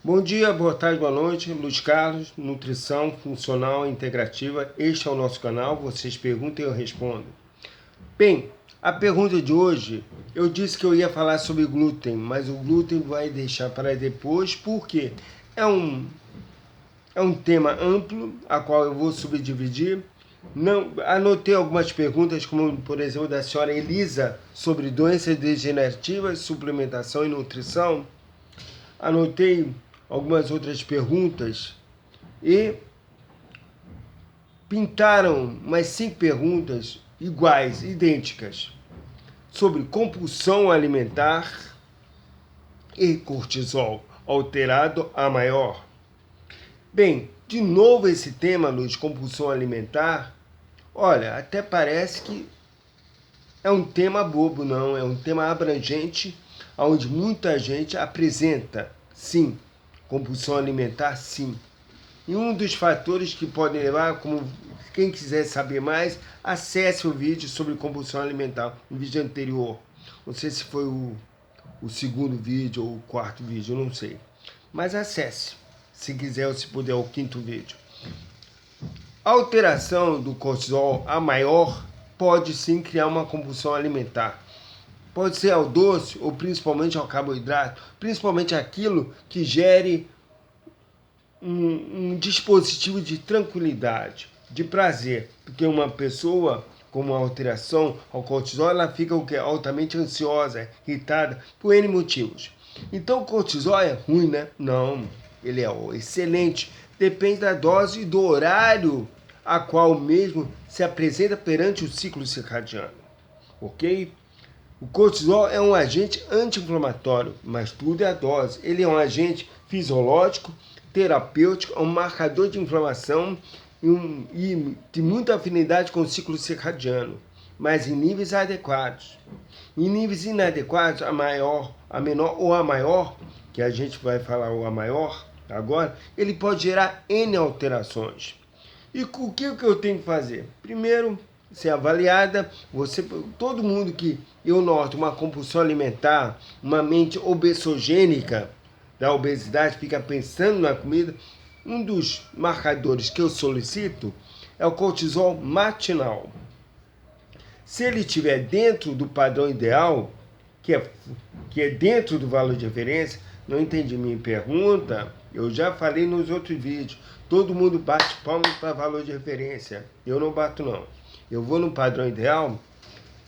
Bom dia, boa tarde, boa noite. Luiz Carlos, Nutrição Funcional Integrativa. Este é o nosso canal. Vocês perguntam e eu respondo. Bem, a pergunta de hoje, eu disse que eu ia falar sobre glúten, mas o glúten vai deixar para depois, porque é um, é um tema amplo, a qual eu vou subdividir. Não, anotei algumas perguntas, como por exemplo da senhora Elisa, sobre doenças degenerativas, suplementação e nutrição. Anotei algumas outras perguntas e pintaram mais 5 perguntas iguais, idênticas, sobre compulsão alimentar e cortisol alterado a maior. Bem, de novo esse tema, Luz, compulsão alimentar. Olha, até parece que é um tema bobo, não, é um tema abrangente, onde muita gente apresenta, sim, compulsão alimentar, sim. E um dos fatores que podem levar, como quem quiser saber mais, acesse o vídeo sobre compulsão alimentar, o vídeo anterior. Não sei se foi o segundo vídeo ou o quarto vídeo, eu não sei. Mas acesse, se quiser ou se puder, o quinto vídeo. A alteração do cortisol a maior pode sim criar uma compulsão alimentar. Pode ser ao doce ou principalmente ao carboidrato, principalmente aquilo que gere um dispositivo de tranquilidade, de prazer, porque uma pessoa com uma alteração ao cortisol, ela fica o quê? Altamente ansiosa, irritada, por N motivos. Então o cortisol é ruim, né? Não, ele é excelente, depende da dose e do horário a qual o mesmo se apresenta perante o ciclo circadiano, ok? O cortisol é um agente anti-inflamatório, mas tudo é a dose. Ele é um agente fisiológico, terapêutico, é um marcador de inflamação e tem muita afinidade com o ciclo circadiano, mas em níveis adequados. Em níveis inadequados, a menor ou a maior, que a gente vai falar o a maior agora, ele pode gerar N alterações. E o que eu tenho que fazer? Primeiro, ser avaliada, todo mundo que eu noto uma compulsão alimentar, uma mente obesogênica da obesidade, fica pensando na comida, um dos marcadores que eu solicito é o cortisol matinal. Se ele estiver dentro do padrão ideal, que é dentro do valor de referência, não entendi minha pergunta, eu já falei nos outros vídeos. Todo mundo bate palmas para valor de referência. Eu não bato, não. Eu vou no padrão ideal,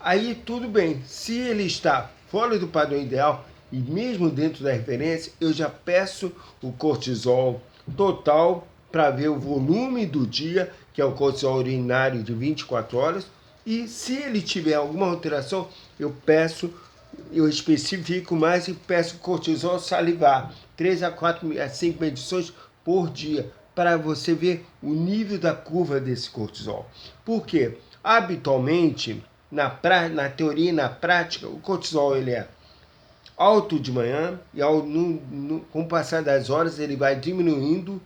aí tudo bem. Se ele está fora do padrão ideal e mesmo dentro da referência, eu já peço o cortisol total para ver o volume do dia, que é o cortisol urinário de 24 horas. E se ele tiver alguma alteração, eu especifico mais e peço cortisol salivar, 3 a 4 a 5 medições por dia, para você ver o nível da curva desse cortisol. Por quê? Habitualmente, na teoria e na prática, o cortisol ele é alto de manhã e com o passar das horas ele vai diminuindo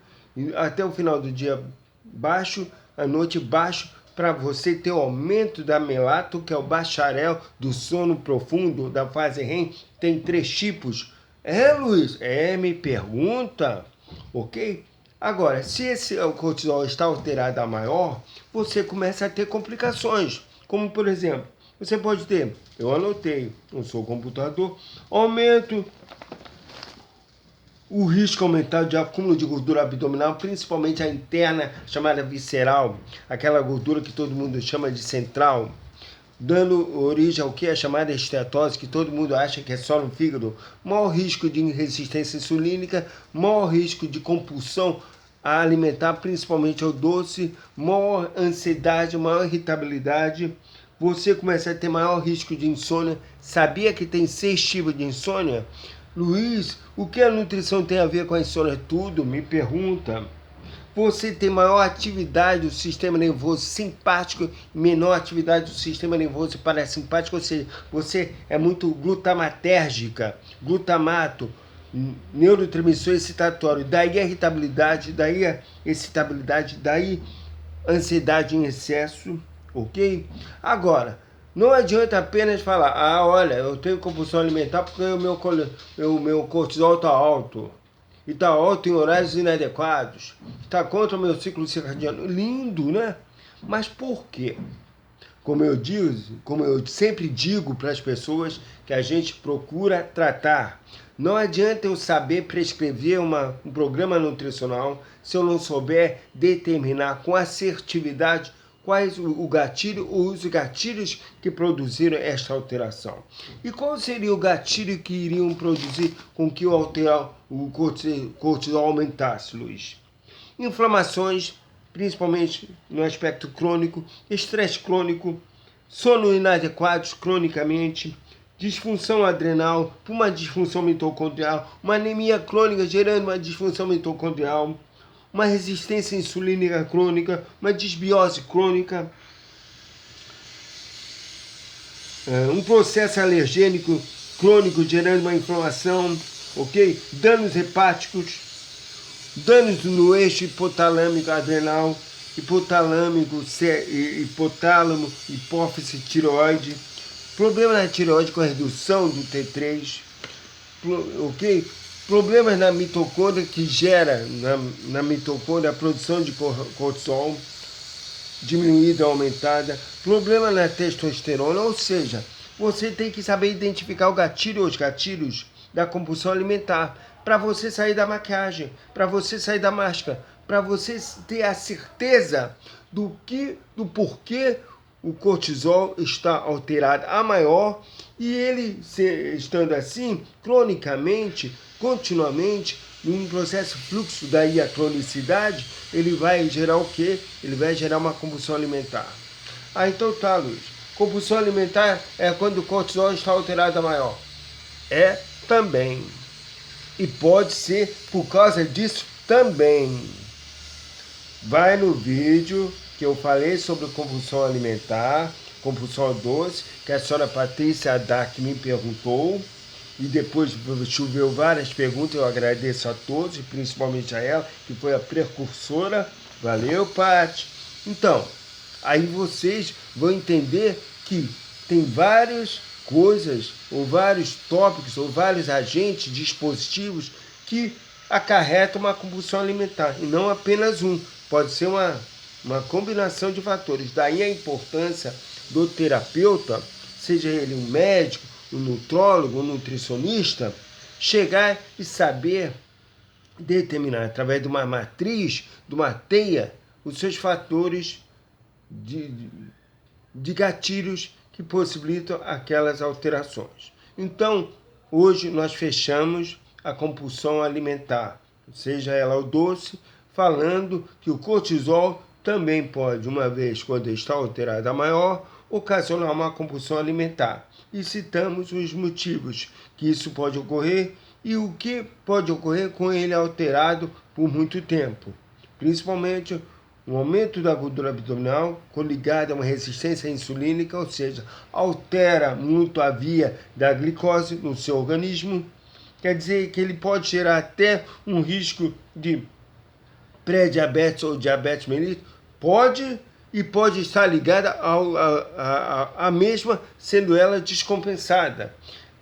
até o final do dia baixo, à noite baixo, para você ter o aumento da melato, que é o bacharel do sono profundo, da fase REM. Tem 3 tipos. Luiz? Me pergunta, ok? Agora, se esse cortisol está alterado a maior, você começa a ter complicações, como por exemplo, você pode ter, eu anotei, eu sou computador, aumento o risco aumentado de acúmulo de gordura abdominal, principalmente a interna, chamada visceral, aquela gordura que todo mundo chama de central, dando origem ao que é chamada esteatose, que todo mundo acha que é só no fígado, maior risco de resistência insulínica, maior risco de compulsão a alimentar, principalmente ao doce, maior ansiedade, maior irritabilidade, você começa a ter maior risco de insônia. Sabia que tem 6 tipos de insônia? Luiz, o que a nutrição tem a ver com a insônia? Tudo, me pergunta. Você tem maior atividade do sistema nervoso simpático e menor atividade do sistema nervoso parasimpático, ou seja, você é muito glutamatérgica, glutamato, neurotransmissor excitatório, daí a irritabilidade, daí a excitabilidade, daí a ansiedade em excesso, ok? Agora, não adianta apenas falar, olha, eu tenho compulsão alimentar porque o meu cortisol está alto. e está alto em horários inadequados, está contra o meu ciclo circadiano. Lindo, né? Mas por quê? Como eu sempre digo para as pessoas que a gente procura tratar, não adianta eu saber prescrever um programa nutricional se eu não souber determinar com assertividade quais o gatilho ou os gatilhos que produziram esta alteração. E qual seria o gatilho que iriam produzir com que o cortisol aumentasse, Luiz? Inflamações, principalmente no aspecto crônico, estresse crônico, sono inadequados cronicamente, disfunção adrenal, uma disfunção mitocondrial, uma anemia crônica gerando uma disfunção mitocondrial, uma resistência insulínica crônica, uma disbiose crônica, um processo alergênico crônico gerando uma inflamação, ok? Danos hepáticos, danos no eixo hipotalâmico adrenal, hipotálamo, hipófise, tireoide, problema na tireoide com a redução do T3, ok? Problemas na mitocôndria que gera na mitocôndria a produção de cortisol diminuída ou aumentada, problema na testosterona, ou seja, você tem que saber identificar os gatilhos da compulsão alimentar para você sair da maquiagem, para você sair da máscara, para você ter a certeza do porquê o cortisol está alterado a maior e ele, estando assim, cronicamente, continuamente, num processo fluxo daí a cronicidade, ele vai gerar o quê? Ele vai gerar uma compulsão alimentar. Então tá, Luiz. Compulsão alimentar é quando o cortisol está alterado a maior. É também. E pode ser por causa disso também. Vai no vídeo que eu falei sobre compulsão alimentar, compulsão doce, que a senhora Patrícia Adak me perguntou, e depois choveu várias perguntas, eu agradeço a todos, e principalmente a ela, que foi a precursora. Valeu, Paty. Então, aí vocês vão entender que tem várias coisas, ou vários tópicos, ou vários agentes, dispositivos que acarretam uma compulsão alimentar, e não apenas um. Pode ser uma combinação de fatores. Daí a importância do terapeuta, seja ele um médico, um nutrólogo, um nutricionista, chegar e saber determinar, através de uma matriz, de uma teia, os seus fatores de gatilhos que possibilitam aquelas alterações. Então, hoje nós fechamos a compulsão alimentar, seja ela o doce, falando que o cortisol também pode, uma vez quando está alterado a maior, ocasionar uma compulsão alimentar. E citamos os motivos que isso pode ocorrer e o que pode ocorrer com ele alterado por muito tempo. Principalmente um aumento da gordura abdominal coligado a uma resistência insulínica, ou seja, altera muito a via da glicose no seu organismo. Quer dizer que ele pode gerar até um risco de pré-diabetes ou diabetes mellitus. Pode estar ligada à mesma, sendo ela descompensada.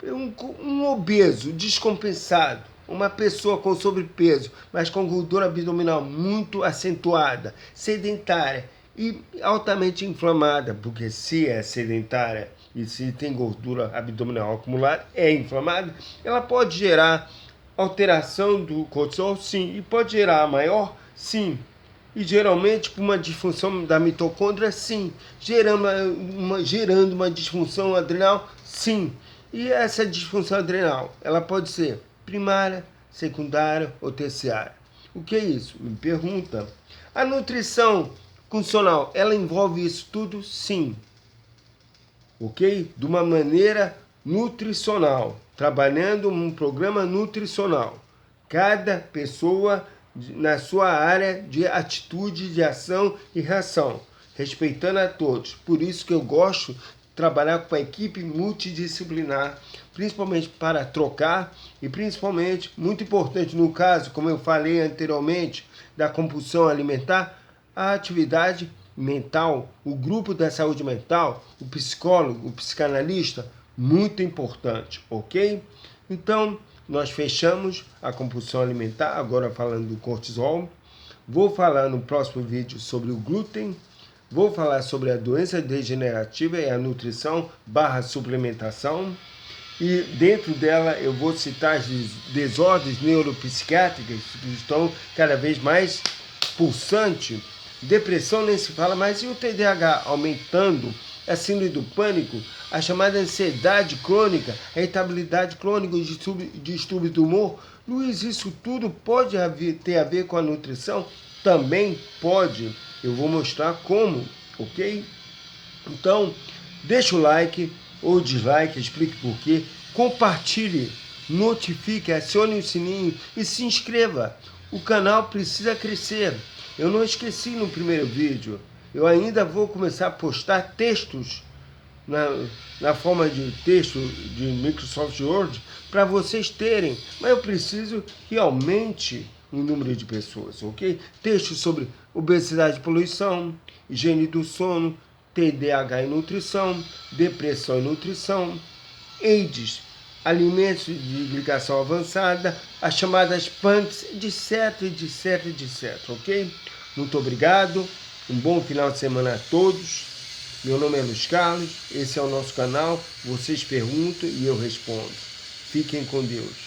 Um obeso descompensado, uma pessoa com sobrepeso, mas com gordura abdominal muito acentuada, sedentária e altamente inflamada, porque se é sedentária e se tem gordura abdominal acumulada, é inflamada, ela pode gerar alteração do cortisol, sim, e pode gerar maior, sim. E geralmente por uma disfunção da mitocôndria, sim. Gerando uma disfunção adrenal, sim. E essa disfunção adrenal, ela pode ser primária, secundária ou terciária. O que é isso? Me pergunta. A nutrição funcional, ela envolve isso tudo? Sim. Ok? De uma maneira nutricional, trabalhando um programa nutricional. Cada pessoa na sua área de atitude, de ação e reação, respeitando a todos. Por isso que eu gosto de trabalhar com a equipe multidisciplinar, principalmente para trocar e principalmente, muito importante no caso, como eu falei anteriormente, da compulsão alimentar, a atividade mental, o grupo da saúde mental, o psicólogo, o psicanalista, muito importante, ok? Então, nós fechamos a compulsão alimentar, agora falando do cortisol. Vou falar no próximo vídeo sobre o glúten. Vou falar sobre a doença degenerativa e a nutrição / suplementação. E dentro dela eu vou citar as desordens neuropsiquiátricas que estão cada vez mais pulsantes. Depressão nem se fala, mas e o TDAH aumentando, a síndrome do pânico, a chamada ansiedade crônica, a irritabilidade crônica, o distúrbio do humor. Luiz, isso tudo pode ter a ver com a nutrição? Também pode. Eu vou mostrar como, ok? Então, deixa o like ou dislike, explique por quê. Compartilhe, notifique, acione o sininho e se inscreva. O canal precisa crescer. Eu não esqueci no primeiro vídeo. Eu ainda vou começar a postar textos na forma de texto de Microsoft Word para vocês terem. Mas eu preciso que aumente o número de pessoas, ok? Textos sobre obesidade e poluição, higiene do sono, TDAH e nutrição, depressão e nutrição, AIDS, alimentos de glicação avançada, as chamadas PANCs, etc, ok? Muito obrigado, um bom final de semana a todos. Meu nome é Luiz Carlos, esse é o nosso canal, vocês perguntam e eu respondo. Fiquem com Deus.